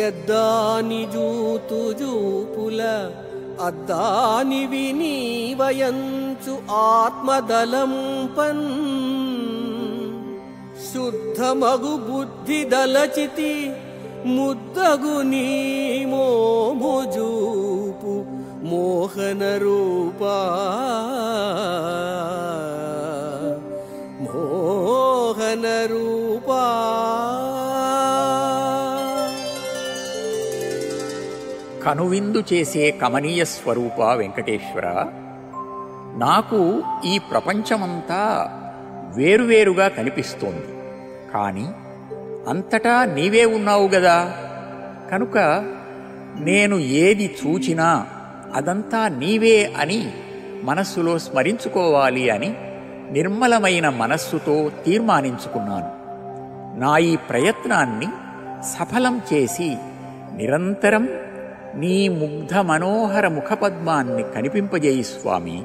ఎద్దాని జూతు జూపుల అద్దాని వినీవయంచు ఆత్మదలంపన్ శుద్ధమగు బుద్ధి దలచితి ముద్దగు నీ మోము జూపు మోహన రూపా మోహన రూపా. కనువిందు చేసే కమనీయ స్వరూప వెంకటేశ్వర, నాకు ఈ ప్రపంచమంతా వేరువేరుగా కనిపిస్తోంది, కానీ అంతటా నీవే ఉన్నావు గదా. కనుక నేను ఏది చూచినా అదంతా నీవే అని మనస్సులో స్మరించుకోవాలి అని నిర్మలమైన మనస్సుతో తీర్మానించుకున్నాను. నా ఈ ప్రయత్నాన్ని సఫలం చేసి నిరంతరం నీ ముగ్ధ మనోహర ముఖపద్మాన్ని కనిపింపజేయి స్వామి.